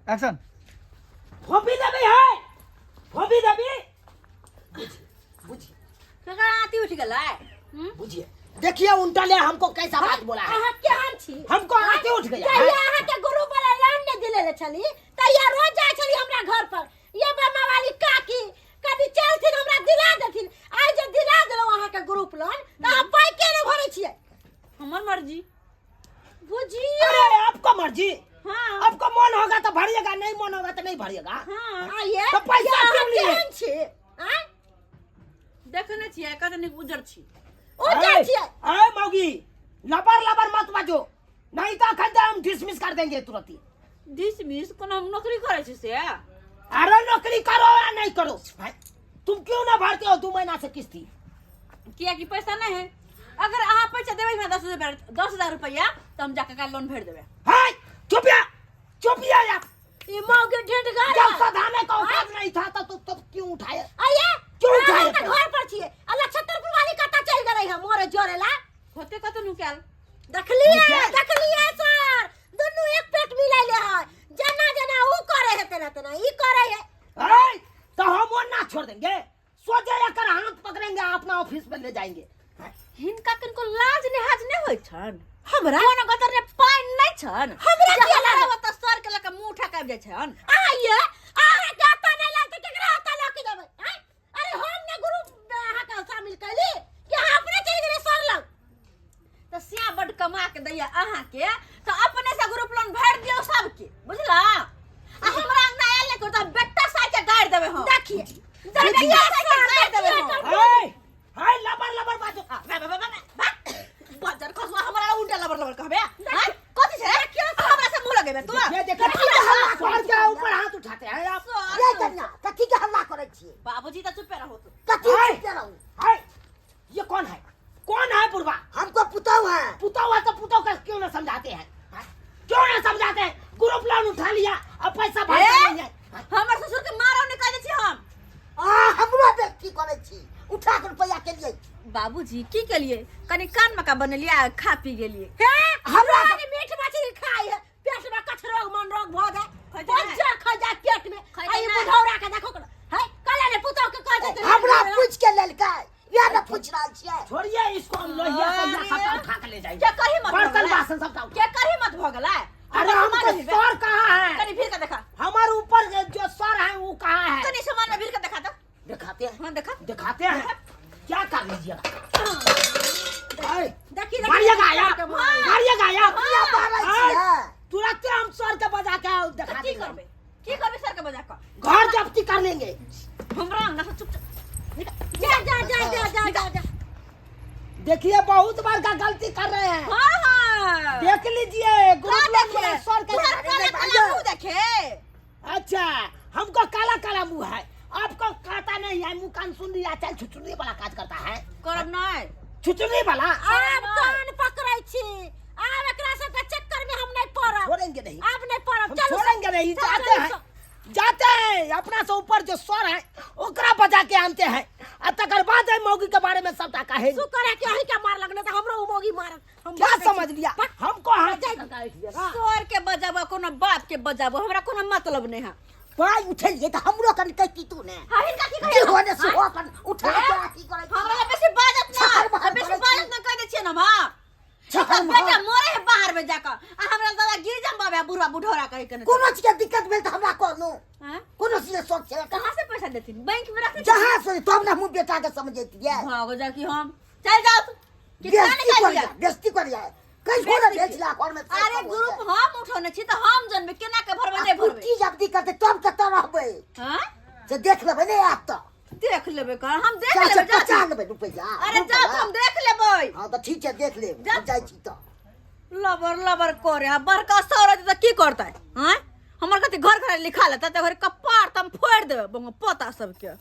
Action. फोपी दबी है, फोपी दबी। बुझिए ककरा आती उठ गला बुझिए, देखिए उल्टा ले हमको कैसा बात बोला है। अहाँ केहन छी? हमको आते उठ गया है। जहिया अहाँ के गुरु वाला लान ने दिले छली तहिया रोज जाय छली हमरा घर पर। ये बम्मा वाली काकी कभी चलथिन हमरा दिला देथिन। आइ जे दिला देलौ अहाँ के ग्रुप लोन त अहाँ पाई के ने भरै छियै? हमर मर्जी। बुझिए अरे आपका मर्जी। हां आपका मन होगा तो भरिएगा, नहीं मन होगा तो नहीं भरिएगा। हां आइए तो पैसा क्यों लिए? केहन छी? हां देखने छियै कतनी उजर छी। उजर छियै। अरे मौगी लबर लबर मत बाजो, नहीं तो खंडे हम डिसमिस कर देंगे तुरंत ही। डिसमिस कोनो हम नौकरी करे छी से। अरे नौकरी करो या नहीं करो, तुम क्यों ना भरते हो 2 महीना से किस्ती? किया कि पैसा नहीं है। अगर अहाँ पैसा देबै हमरा 10,000 रुपया तो हम जाके का लोन भेज देबै। हाय चुपिया चुपिया यार। ई मौगे ढेड जब गाड़ा सधाने का औकात नहीं था तो तब क्यों उठाए? आइए क्यों उठाए? अहाँ त घर पर छियै। अल्लाह छतरपुर वाली कता चल गेलै है मोरे जोरेला। होते कतनु कैल। देखलिए सर दोनों एक पेट मिलाइले है। जना जना ऊ करे है तना तना ई करे है। अरे तो हम वो ना छोड़ देंगे, सोचे कर हाथ पकड़ेंगे अपना ऑफिस में ले जाएंगे। हिनका किनको लाज लिहाज नहीं होय छन। हमरा कोनो गतर रे पाइन नहीं छन। हमरा जे किया हमरा लाज? बता सर के लका मुंह ठका जाय छन। आइए अहाँ जाता नहीं लाते केकरा हाथ लक देबै हैं? अरे हम ने गुरु अहाँ का शामिल कैली कि अहाँ अपने चल गेले सर लग। तो सिया बड कमा के दैया अहाँ के तो अपने से ग्रुप लोन भर दियो सबके, बुझला? आ हमरा अंगना आयल ने तो बेटा सा के गाड़ देबे हम। देखिए बेटा सा के गाड़ देबे हम। हाय हाय लबर लबर बाजो। बाजार कसवा हमरा उल्टा लबर लबर कहबे। हैं? कथि छै? हमरा से मुंह लगेबे तू। ये देखो सर के ऊपर हाथ उठाते हैं आप। ये कन्या कथि के हल्ला करे छियै? बाबूजी त चुप रहो तू। कथि हाय। के रहू? हाय ये कौन है? कौन है बुढ़वा? हमको पुताऊ है। पुतौ है तो पुतौ का क्यों ना समझाते हैं? क्यों ना समझाते हैं? ग्रुप लोन उठा लिया अब पैसा भर नहीं है। हमर ससुर के मारो निकाल छी हम। हमरा व्यक्ति करे छी उठा के रुपया के लिए। बाबूजी की केलिए? कनी कान मका बनलिए खा पी गेलिए। हमरा ने मीठ मछली खाई है पेट में कछ रोग मन रोग भ जाए बच्चा खा जाए पेट में। आई बुढ़ौरा के देखो है कले ने पुतौ के कह देते हमरा पूछ के लेलकै या न पूछ रहल छियै। छोड़िए इसको, हम लोहिया को यहाँ सब उठा के ले जाएंगे। के करी मत बर्तन भगला। बासन सब उठा। के करी मत भ गेलै। अरे हमको सर कहाँ है? कनी भीड़ के देखा। हमारे ऊपर जो सर है वो कहाँ है? कनी सामान में भीड़ के देखा तो। दिखाते हैं, हां देखा। दिखाते हैं। क्या कर लीजिएगा? देखी मारिएगा या मारिएगा या छियै। तुरंत हम सर के बजा के दिखा की देंगे। करबे? की करबे सर के बजा का? घर जब्ती कर लेंगे। हमरा अंगना से चुप जा जा जा जा जा जा जा। देखिए बहुत बार का गलती कर रहे हैं। हां हां देख लीजिए ग्रुप लोन देखे में सर के काला काला मुंह देखे। अच्छा हमको काला काला मुंह है, आपको कहता नहीं है। मुंह कान सुन लिया चल छुचुनी वाला काज करता है। करब नहीं। छुचुनी वाला अब कान पकड़ै छी। अब एकरा सब के चक्कर में हम नहीं पड़ब। छोड़ेंगे नहीं, अब नहीं पड़ब। हम चलो छोड़ेंगे नहीं। चलो, जाते चलो, हैं जाते हैं अपना से ऊपर जो सर है ओकरा बजा के आनते हैं। और तकर बाद है मौगी के बारे में सबटा कहे। शुक्र है कि अही के मार लगने तो हमरो उमोगी मारत। हम क्या भागै छी। समझ लिया? हमको हाथ जाएगा सर के बजाबो कोनो बाप के बजाबो हमरा कोनो मतलब नहीं है। भाई उठलिए त हमरो कन कहती तू ने। हां हिनका की की करे? होने से हो अपन उठा के की करे? हमरा बेसी बाजत ना। बेसी बाजत ना कह दे छियै ना हां। बेटा मोरे है बाहर में जाकर आ हमरा दादा गिर जम बाबा बुढ़ा बुढ़ौरा कहि के। कोनो चीज के दिक्कत भेल त हमरा कहनो। हैं? कोनो चीज सोच छै कहां से पैसा देथिन? बैंक में रख। जहां से तब ना मुंह बेटा के समझैतिए। भागो जा कि हम चल जाओ तू। कितना निकालिए? बेइज्जती कर जाए कैसे ना भेजला घर में। अरे ग्रुप हम उठौने छी त हम जनबे केना के भरबे नहीं भरबे। की जब्दी करते तब कत रहबै हां से देख लेबै नहीं आप तो। देख लेबे कर हम देख चाचा लेबे जा। 50 लेबै रुपया। अरे जा हम देख लेबै। हां तो ठीक है देख ले जा। हम जाई छी तो। लबर लबर करे आ बड़का सौरज त की करतै? हैं? हमर कति घर घर लिखा लेता त घर कपार तम फोड़ देबे पोता सब के।